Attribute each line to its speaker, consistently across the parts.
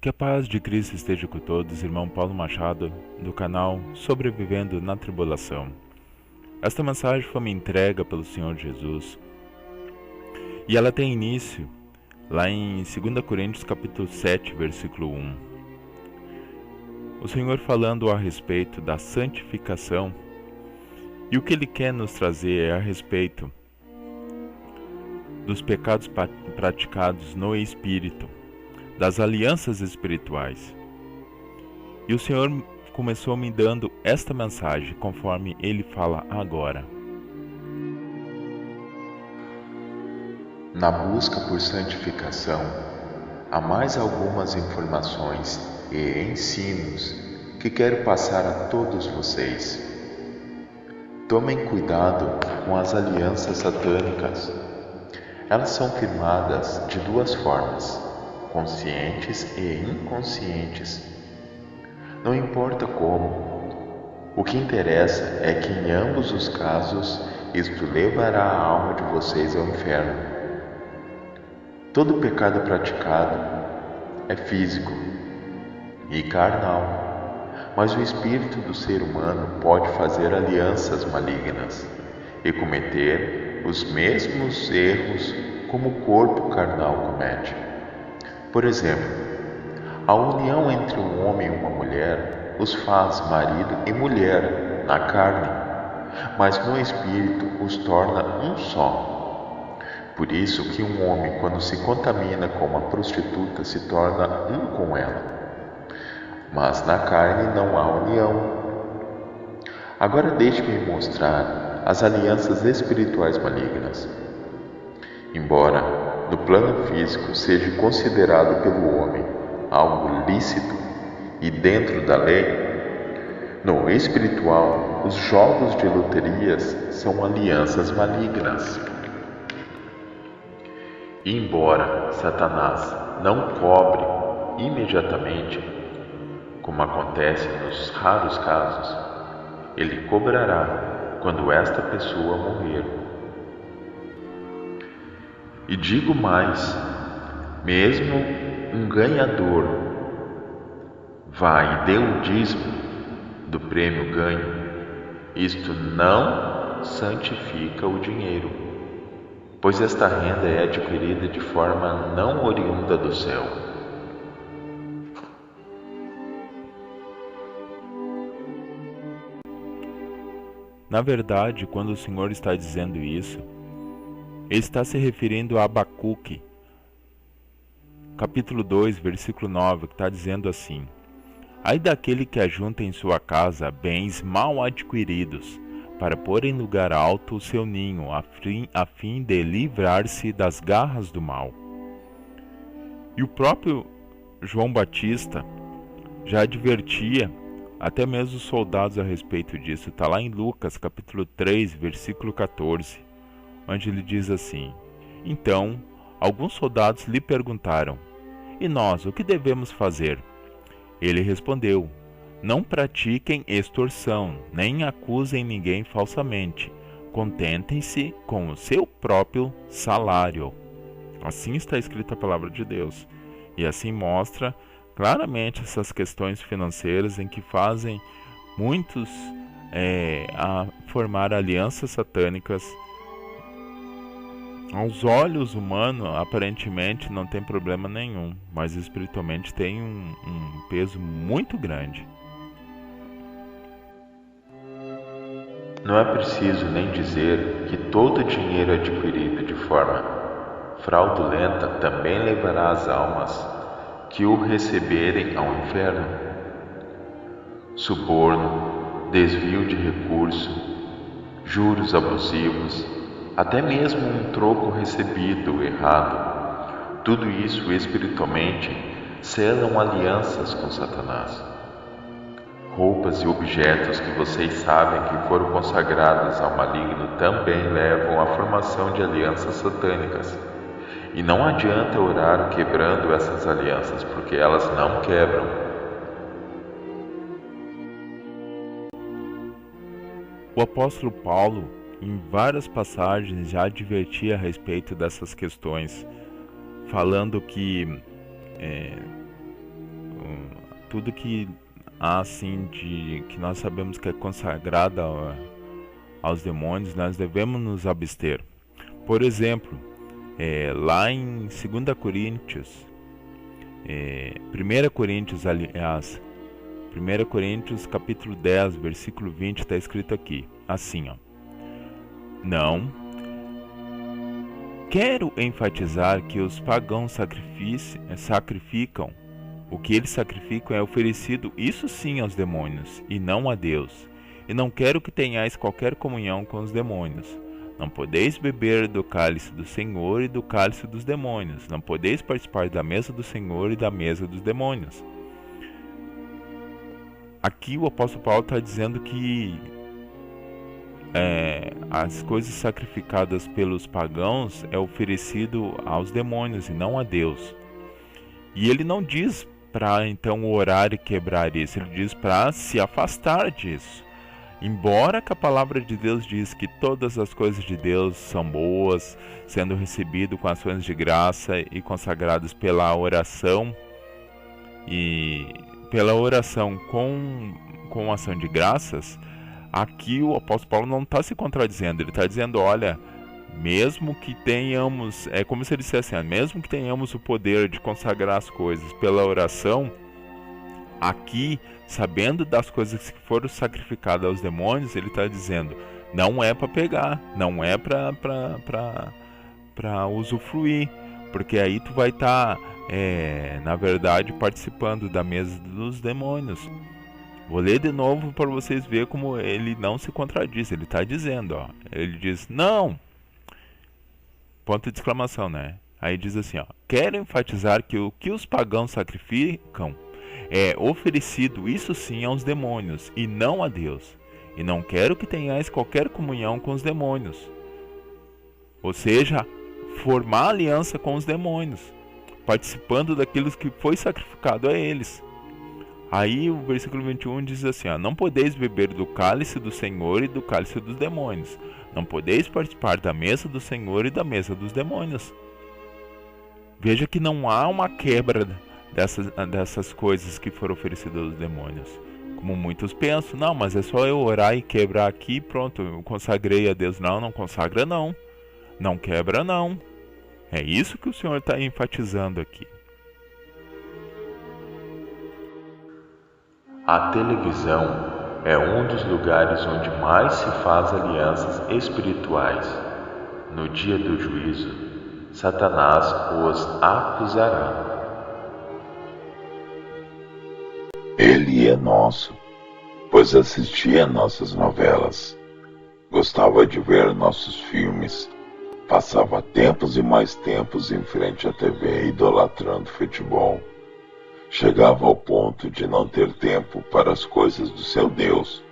Speaker 1: Que a paz de Cristo esteja com todos, irmão Paulo Machado, do canal Sobrevivendo na Tribulação. Esta mensagem foi me entregue pelo Senhor Jesus e ela tem início lá em 2 Coríntios capítulo 7, versículo 1. O Senhor falando a respeito da santificação, e o que Ele quer nos trazer é a respeito dos pecados praticados no Espírito, das alianças espirituais. E o Senhor começou me dando esta mensagem, conforme Ele fala agora.
Speaker 2: Na busca por santificação, há mais algumas informações e ensinos que quero passar a todos vocês. Tomem cuidado com as alianças satânicas. Elas são firmadas de duas formas: conscientes e inconscientes. Não importa como, o que interessa é que em ambos os casos isto levará a alma de vocês ao inferno. Todo pecado praticado é físico e carnal, mas o espírito do ser humano pode fazer alianças malignas e cometer os mesmos erros como o corpo carnal comete. Por exemplo, a união entre um homem e uma mulher os faz marido e mulher na carne, mas no espírito os torna um só. Por isso que um homem, quando se contamina com uma prostituta, se torna um com ela, mas na carne não há união. Agora deixe-me mostrar as alianças espirituais malignas. Embora no plano físico seja considerado pelo homem algo lícito e dentro da lei, no espiritual, os jogos de loterias são alianças malignas. E embora Satanás não cobre imediatamente, como acontece nos raros casos, ele cobrará quando esta pessoa morrer. E digo mais, mesmo um ganhador vai e dê o dízimo do prêmio ganho, isto não santifica o dinheiro, pois esta renda é adquirida de forma não oriunda do céu.
Speaker 1: Na verdade, quando o Senhor está dizendo isso, Ele está se referindo a Abacuque, capítulo 2, versículo 9, que está dizendo assim: Ai daquele que ajunta em sua casa bens mal adquiridos, para pôr em lugar alto o seu ninho, a fim de livrar-se das garras do mal. E o próprio João Batista já advertia até mesmo os soldados a respeito disso. Está lá em Lucas, capítulo 3, versículo 14, onde ele diz assim: Então, alguns soldados lhe perguntaram: E nós, o que devemos fazer? Ele respondeu: Não pratiquem extorsão, nem acusem ninguém falsamente. Contentem-se com o seu próprio salário. Assim está escrita a palavra de Deus. E assim mostra claramente essas questões financeiras em que fazem muitos a formar alianças satânicas. Aos olhos humanos, aparentemente não tem problema nenhum, mas espiritualmente tem um peso muito grande.
Speaker 2: Não é preciso nem dizer que todo dinheiro adquirido de forma fraudulenta também levará as almas que o receberem ao inferno. Suborno, desvio de recurso, juros abusivos, até mesmo um troco recebido errado, tudo isso espiritualmente selam alianças com Satanás. Roupas e objetos que vocês sabem que foram consagrados ao maligno também levam à formação de alianças satânicas. E não adianta orar quebrando essas alianças, porque elas não quebram.
Speaker 1: O apóstolo Paulo, em várias passagens, já advertia a respeito dessas questões, falando que tudo que há assim que nós sabemos que é consagrado aos demônios, nós devemos nos abster. Por exemplo, lá em 2 Coríntios, 1 Coríntios, aliás, 1 Coríntios capítulo 10, versículo 20, está escrito aqui, assim, ó. Não quero enfatizar que os pagãos sacrificam. O que eles sacrificam é oferecido, isso sim, aos demônios, e não a Deus. E não quero que tenhais qualquer comunhão com os demônios. Não podeis beber do cálice do Senhor e do cálice dos demônios. Não podeis participar da mesa do Senhor e da mesa dos demônios. Aqui o apóstolo Paulo está dizendo que as coisas sacrificadas pelos pagãos é oferecido aos demônios e não a Deus. E ele não diz para então orar e quebrar isso, ele diz para se afastar disso. Embora que a palavra de Deus diz que todas as coisas de Deus são boas, sendo recebido com ações de graça e consagradas pela oração, e pela oração com ação de graças, aqui o apóstolo Paulo não está se contradizendo, ele está dizendo, olha, mesmo que tenhamos, é como se ele dissesse assim, mesmo que tenhamos o poder de consagrar as coisas pela oração, aqui, sabendo das coisas que foram sacrificadas aos demônios, ele está dizendo, não é para pegar, não é para usufruir, porque aí tu vai estar, na verdade, participando da mesa dos demônios. Vou ler de novo para vocês verem como ele não se contradiz, ele está dizendo, ó, ele diz, não, ponto de exclamação, né? Aí diz assim, ó, quero enfatizar que o que os pagãos sacrificam é oferecido, isso sim, aos demônios, e não a Deus. E não quero que tenhais qualquer comunhão com os demônios. Ou seja, formar aliança com os demônios, participando daquilo que foi sacrificado a eles. Aí o versículo 21 diz assim, ó, não podeis beber do cálice do Senhor e do cálice dos demônios. Não podeis participar da mesa do Senhor e da mesa dos demônios. Veja que não há uma quebra dessas coisas que foram oferecidas aos demônios. Como muitos pensam, não, mas é só eu orar e quebrar aqui, pronto, eu consagrei a Deus. Não, não consagra não. Não quebra não. É isso que o Senhor está enfatizando aqui.
Speaker 2: A televisão é um dos lugares onde mais se faz alianças espirituais. No dia do juízo, Satanás os acusará.
Speaker 3: Ele é nosso, pois assistia nossas novelas, gostava de ver nossos filmes, passava tempos e mais tempos em frente à TV idolatrando futebol. Chegava ao ponto de não ter tempo para as coisas do seu Deus,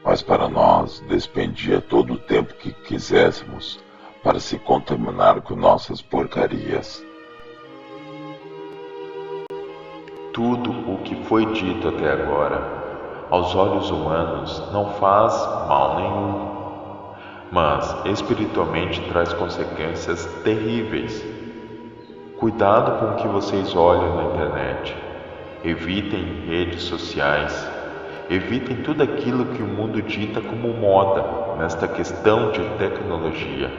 Speaker 3: mas para nós despendia todo o tempo que quiséssemos para se contaminar com nossas porcarias.
Speaker 2: Tudo o que foi dito até agora, aos olhos humanos, não faz mal nenhum, mas espiritualmente traz consequências terríveis. Cuidado com o que vocês olham na internet. Evitem redes sociais. Evitem tudo aquilo que o mundo dita como moda nesta questão de tecnologia,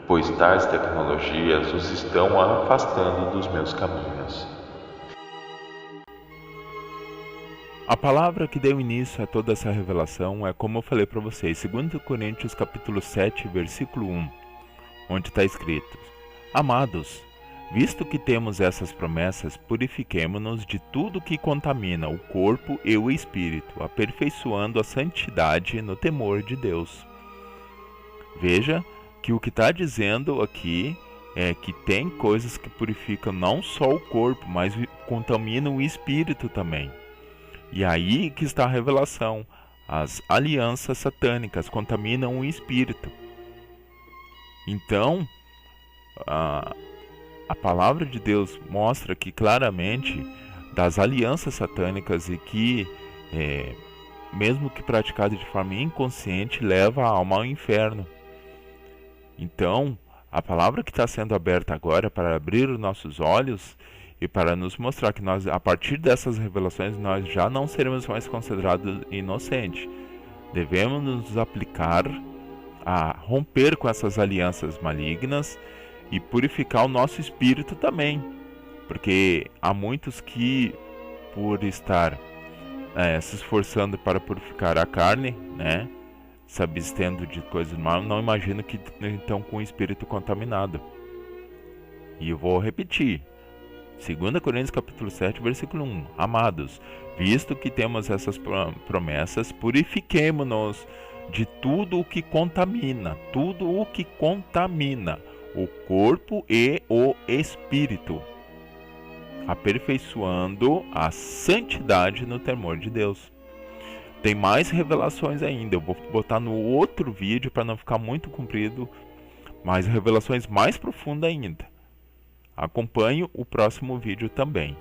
Speaker 2: pois tais tecnologias os estão afastando dos meus caminhos.
Speaker 1: A palavra que deu início a toda essa revelação é, como eu falei para vocês, 2 Coríntios capítulo 7, versículo 1, onde está escrito, amados, visto que temos essas promessas, purifiquemo-nos de tudo que contamina o corpo e o espírito, aperfeiçoando a santidade no temor de Deus. Veja que o que está dizendo aqui é que tem coisas que purificam não só o corpo, mas contaminam o espírito também. E aí que está a revelação. As alianças satânicas contaminam o espírito. Então, a palavra de Deus mostra que claramente das alianças satânicas e que, mesmo que praticada de forma inconsciente, leva a alma ao inferno. Então, a palavra que está sendo aberta agora para abrir os nossos olhos e para nos mostrar que nós, a partir dessas revelações, nós já não seremos mais considerados inocentes. Devemos nos aplicar a romper com essas alianças malignas e purificar o nosso espírito também, porque há muitos que, por estar se esforçando para purificar a carne, né, se abstendo de coisas mal, não imagino que estão com o espírito contaminado. E eu vou repetir, 2 Coríntios capítulo 7, versículo 1. Amados, visto que temos essas promessas, purifiquemo-nos de tudo o que contamina, o corpo e o espírito, aperfeiçoando a santidade no temor de Deus. Tem mais revelações ainda, eu vou botar no outro vídeo para não ficar muito comprido, mas revelações mais profundas ainda. Acompanhe o próximo vídeo também.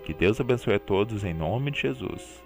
Speaker 1: Que Deus abençoe a todos em nome de Jesus.